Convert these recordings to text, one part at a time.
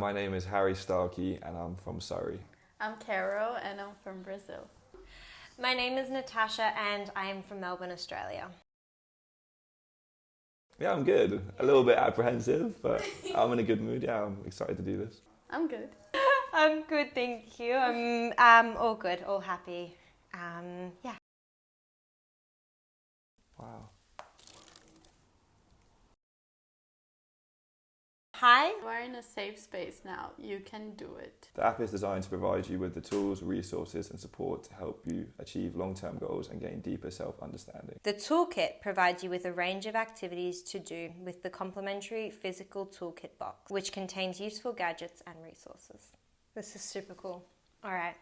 My name is Harry Starkey and I'm from Surrey. I'm Caro and I'm from Brazil. My name is Natasha and I am from Melbourne, Australia. Yeah, I'm good. A little bit apprehensive, but I'm in a good mood. Yeah, I'm excited to do this. I'm good. I'm good, thank you. I'm all good, all happy. Yeah. Wow. Hi. We're in a safe space now. You can do it. The app is designed to provide you with the tools, resources and support to help you achieve long-term goals and gain deeper self-understanding. The toolkit provides you with a range of activities to do with the complimentary physical toolkit box, which contains useful gadgets and resources. This is super cool. All right.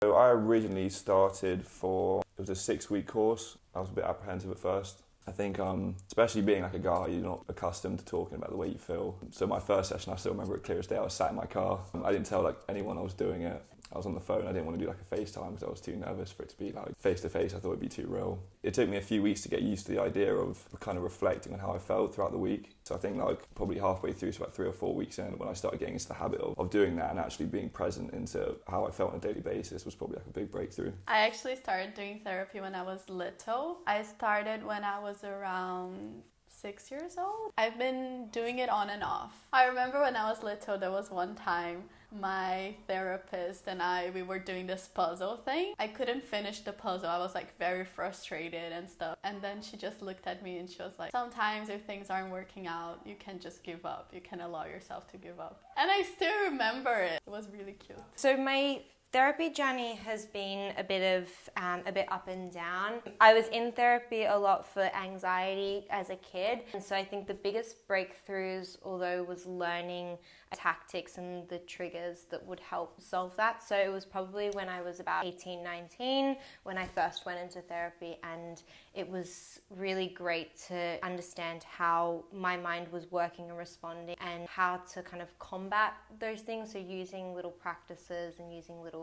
So I originally started it was a 6-week course. I was a bit apprehensive at first. I think, especially being like a guy, you're not accustomed to talking about the way you feel. So my first session, I still remember it clear as day. I was sat in my car. I didn't tell anyone I was doing it. I was on the phone. I didn't want to do a FaceTime because I was too nervous for it to be face to face. I thought it'd be too real. It took me a few weeks to get used to the idea of kind of reflecting on how I felt throughout the week. So I think probably halfway through, so about 3 or 4 weeks in, when I started getting into the habit of doing that and actually being present into how I felt on a daily basis was probably a big breakthrough. I actually started doing therapy when I was little. I started when I was around 6 years old. I've been doing it on and off. I remember when I was little, there was one time my therapist and we were doing this puzzle thing. I couldn't finish the puzzle. I was very frustrated and stuff. And then she just looked at me and she was like, sometimes if things aren't working out, you can just give up. You can allow yourself to give up. And I still remember it. It was really cute. So my therapy journey has been a bit up and down. I was in therapy a lot for anxiety as a kid, and so I think the biggest breakthroughs, although, was learning tactics and the triggers that would help solve that. So it was probably when I was about 18, 19 when I first went into therapy, and it was really great to understand how my mind was working and responding and how to kind of combat those things. So using little practices and using little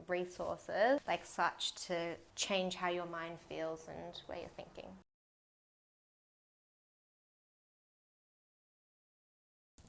resources like such to change how your mind feels and where you're thinking.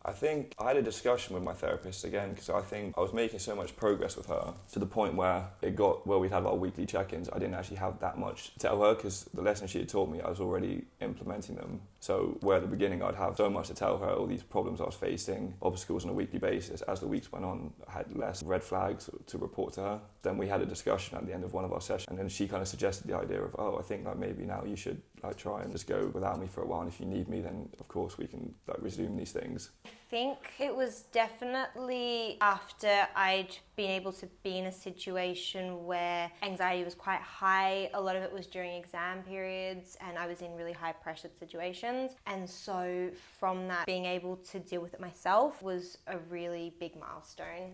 I think I had a discussion with my therapist again because I think I was making so much progress with her to the point where we'd have our weekly check-ins. I didn't actually have that much to tell her because the lessons she had taught me, I was already implementing them. So where at the beginning I'd have so much to tell her, all these problems I was facing, obstacles on a weekly basis, as the weeks went on, I had less red flags to report to her. Then we had a discussion at the end of one of our sessions, and then she kind of suggested the idea of, I think maybe now you should try and just go without me for a while, and if you need me, then of course we can resume these things. I think it was definitely after I'd been able to be in a situation where anxiety was quite high. A lot of it was during exam periods and I was in really high pressured situations, and so from that, being able to deal with it myself was a really big milestone.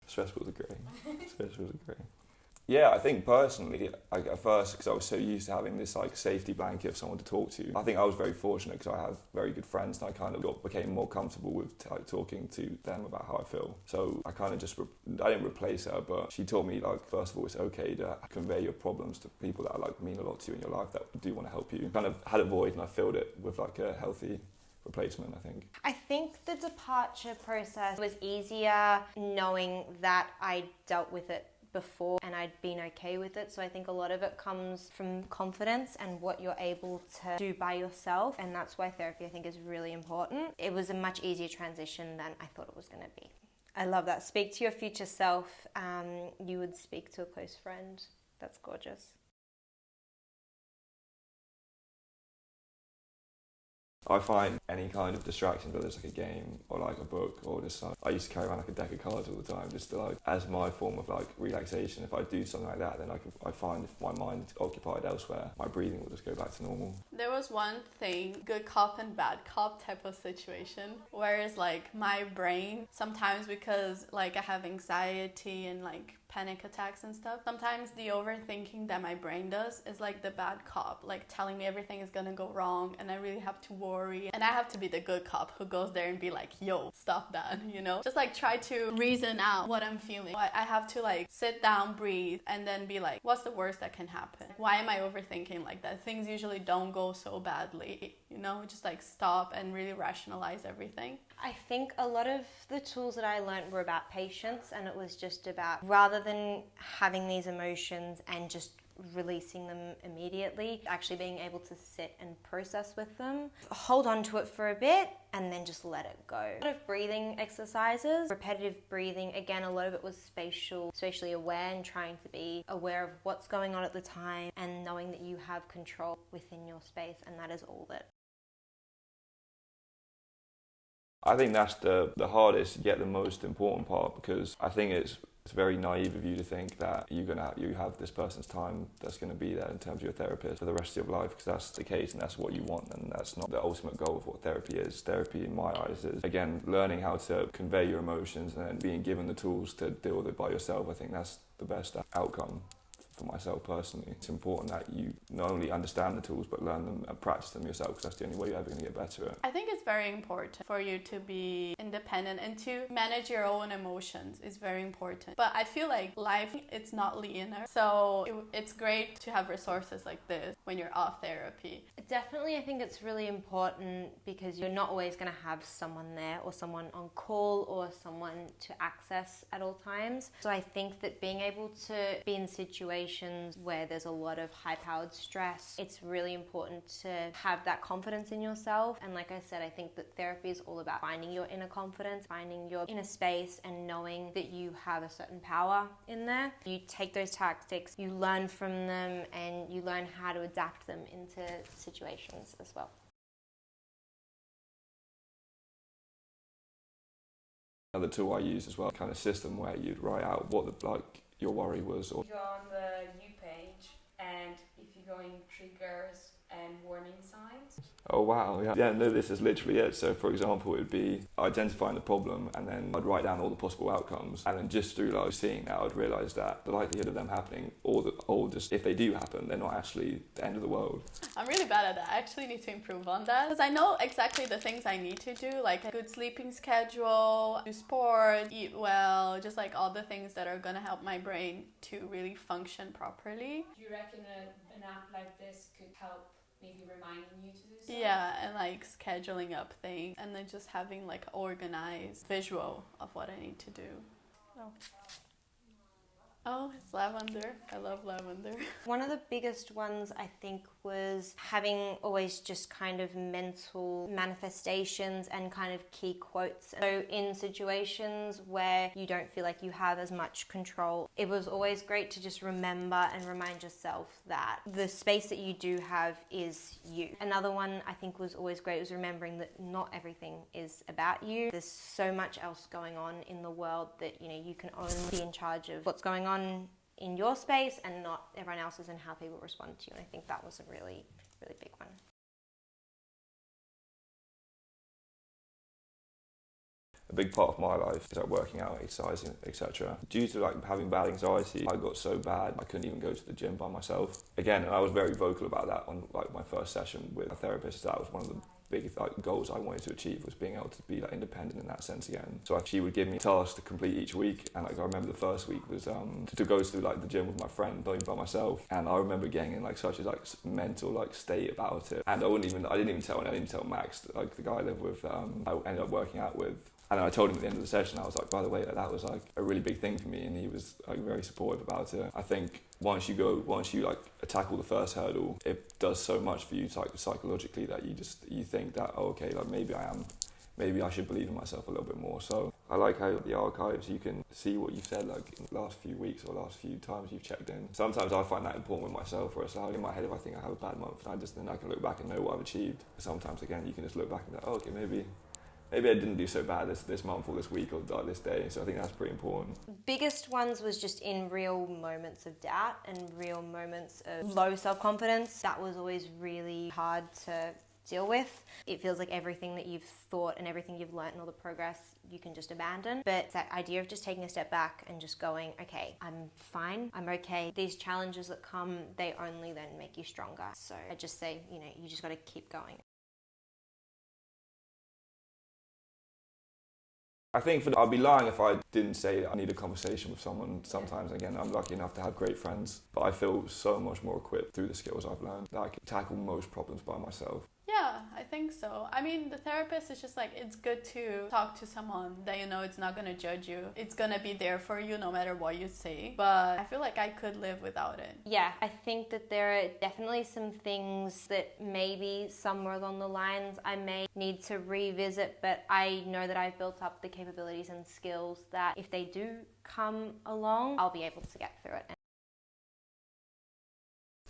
Stressful was great. Yeah, I think personally, at first, because I was so used to having this safety blanket of someone to talk to, I think I was very fortunate because I have very good friends, and I kind of became more comfortable with talking to them about how I feel. So I kind of I didn't replace her, but she taught me first of all, it's okay to convey your problems to people that mean a lot to you in your life that do want to help you. Kind of had a void and I filled it with a healthy replacement, I think. I think the departure process was easier knowing that I dealt with it before and I'd been okay with it. So I think a lot of it comes from confidence and what you're able to do by yourself, and that's why therapy I think is really important. It was a much easier transition than I thought it was going to be. I love that. Speak to your future self. You would speak to a close friend. That's gorgeous. I find any kind of distraction, whether it's a game or a book or just I used to carry around a deck of cards all the time just to as my form of relaxation. If I do something like that, then I find if my mind's occupied elsewhere, my breathing will just go back to normal. There was one thing, good cop and bad cop type of situation, whereas my brain sometimes, because I have anxiety and panic attacks and stuff. Sometimes the overthinking that my brain does is like the bad cop, like telling me everything is gonna go wrong and I really have to worry. And I have to be the good cop who goes there and be like, yo, stop that, you know? Just like try to reason out what I'm feeling. I have to like sit down, breathe, and then be like, what's the worst that can happen? Why am I overthinking like that? Things usually don't go so badly, you know? Just like stop and really rationalize everything. I think a lot of the tools that I learned were about patience, and it was just about, rather than having these emotions and just releasing them immediately, actually being able to sit and process with them, hold on to it for a bit, and then just let it go. A lot of breathing exercises, repetitive breathing. Again, a lot of it was spatially aware and trying to be aware of what's going on at the time and knowing that you have control within your space, and that is all that. I think that's the hardest yet the most important part, because I think it's very naive of you to think that you have this person's time that's going to be there in terms of your therapist for the rest of your life, because that's the case and that's what you want, and that's not the ultimate goal of what therapy is. Therapy, in my eyes, is again learning how to convey your emotions and then being given the tools to deal with it by yourself. I think that's the best outcome for myself personally. It's important that you not only understand the tools but learn them and practice them yourself, because that's the only way you're ever going to get better at it. I think it's very important for you to be independent and to manage your own emotions is very important. But I feel like life, it's not linear. So it's great to have resources like this when you're off therapy. Definitely, I think it's really important because you're not always going to have someone there or someone on call or someone to access at all times. So I think that being able to be in situations where there's a lot of high-powered stress, it's really important to have that confidence in yourself. And like I said, I think that therapy is all about finding your inner confidence, finding your inner space, and knowing that you have a certain power in there. You take those tactics, you learn from them, and you learn how to adapt them into situations as well. Another tool I use as well, kind of system where you'd write out what your worry was. Or you go on the You page, and if you go in triggers and warning signs. Oh wow, yeah, no, this is literally it. So for example, it would be identifying the problem, and then I'd write down all the possible outcomes, and then just through seeing that, I'd realise that the likelihood of them happening, or just if they do happen, they're not actually the end of the world. I'm really bad at that. I actually need to improve on that, because I know exactly the things I need to do, like a good sleeping schedule, do sport, eat well, just like all the things that are gonna help my brain to really function properly. Do you reckon an app like this could help, maybe reminding you to do so? Yeah, and like scheduling up things, and then just having like organized visual of what I need to do. Oh, it's lavender. I love lavender. One of the biggest ones, I think, was having always just kind of mental manifestations and kind of key quotes. So in situations where you don't feel like you have as much control, it was always great to just remember and remind yourself that the space that you do have is you. Another one I think was always great was remembering that not everything is about you. There's so much else going on in the world that, you know, you can only be in charge of what's going on in your space, and not everyone else's, and how people respond to you. And I think that was a really, really big one. A big part of my life is working out, exercising, etc. Due to having bad anxiety, I got so bad I couldn't even go to the gym by myself. Again, and I was very vocal about that on my first session with a therapist. That was one of the big goals I wanted to achieve, was being able to be independent in that sense again. So she would give me tasks to complete each week, and I remember the first week was to go to the gym with my friend, not even by myself. And I remember getting in such a mental state about it. And I didn't even tell Max, the guy I live with, I ended up working out with. And then I told him at the end of the session, I was like, by the way, that was a really big thing for me, and he was very supportive about it. I think once you tackle the first hurdle, it does so much for you psychologically that you think that, oh, okay, maybe I should believe in myself a little bit more. So I like how the archives, you can see what you've said in the last few weeks or last few times you've checked in. Sometimes I find that important with myself, where it's in my head, if I think I have a bad month, then I can look back and know what I've achieved. Sometimes again, you can just look back and be like, oh, okay, maybe I didn't do so bad this month or this week or this day. So I think that's pretty important. Biggest ones was just in real moments of doubt and real moments of low self-confidence. That was always really hard to deal with. It feels like everything that you've thought and everything you've learnt and all the progress you can just abandon. But it's that idea of just taking a step back and just going, okay, I'm fine, I'm okay. These challenges that come, they only then make you stronger. So I just say, you just got to keep going. I think I'd be lying if I didn't say that I need a conversation with someone sometimes. Again, I'm lucky enough to have great friends, but I feel so much more equipped through the skills I've learned that I can tackle most problems by myself. Yeah, I think so. I mean, the therapist is just like, it's good to talk to someone that you know it's not going to judge you. It's going to be there for you no matter what you say. But I feel like I could live without it. Yeah, I think that there are definitely some things that maybe somewhere along the lines I may need to revisit, but I know that I've built up the capabilities and skills that if they do come along, I'll be able to get through it.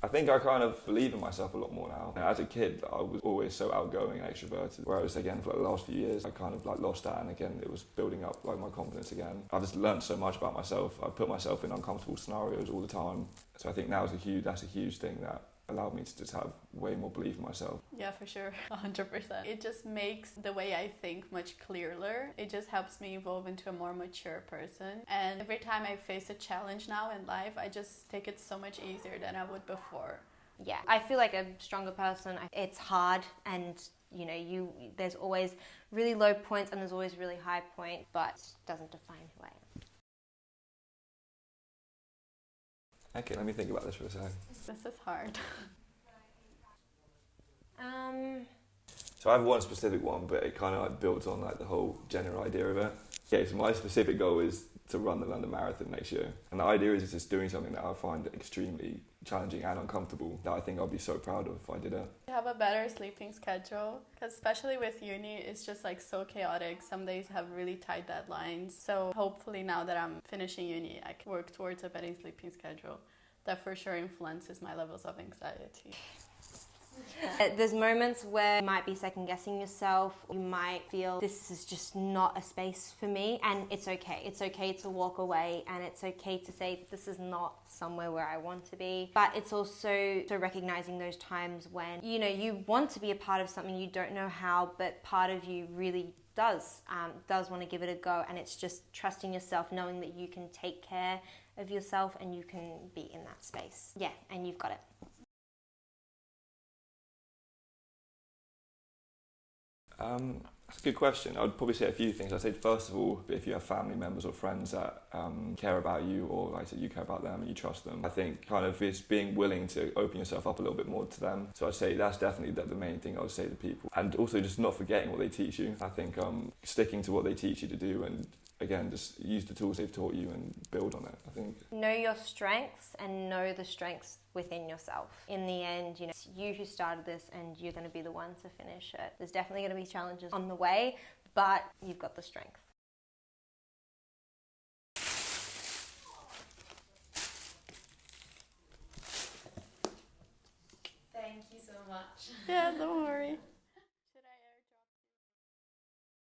I think I kind of believe in myself a lot more now. As a kid, I was always so outgoing and extroverted, whereas again, for the last few years, I kind of lost that, and again, it was building up my confidence again. I've just learned so much about myself. I put myself in uncomfortable scenarios all the time. So I think that's a huge thing that allowed me to just have way more belief in myself. Yeah, for sure. 100%. It just makes the way I think much clearer. It just helps me evolve into a more mature person. And every time I face a challenge now in life, I just take it so much easier than I would before. Yeah, I feel like a stronger person. It's hard, and there's always really low points and there's always really high points, but it doesn't define who I am. Okay, let me think about this for a second. This is hard. So I have one specific one, but it kind of builds on the whole general idea of it. Okay, so my specific goal is to run the London Marathon next year. And the idea is just doing something that I find extremely challenging and uncomfortable that I think I'll be so proud of if I did it. Have a better sleeping schedule, because especially with uni, it's just so chaotic. Some days have really tight deadlines. So hopefully now that I'm finishing uni, I can work towards a better sleeping schedule. That for sure influences my levels of anxiety. There's moments where you might be second guessing yourself. You might feel this is just not a space for me, and it's okay. It's okay to walk away, and it's okay to say this is not somewhere where I want to be. But it's also recognizing those times when you want to be a part of something, you don't know how, but part of you really does want to give it a go, and it's just trusting yourself, knowing that you can take care of yourself and you can be in that space. Yeah, and you've got it. That's a good question. I'd probably say a few things. I'd say, first of all, if you have family members or friends that care about you, or like I said, you care about them and you trust them, I think kind of it's being willing to open yourself up a little bit more to them. So I'd say that's definitely the main thing I would say to people. And also just not forgetting what they teach you. I think sticking to what they teach you to do, and again, just use the tools they've taught you and build on it, I think. Know your strengths and know the strengths within yourself. In the end, it's you who started this and you're going to be the one to finish it. There's definitely going to be challenges on the way, but you've got the strength. Thank you so much. Yeah, don't worry.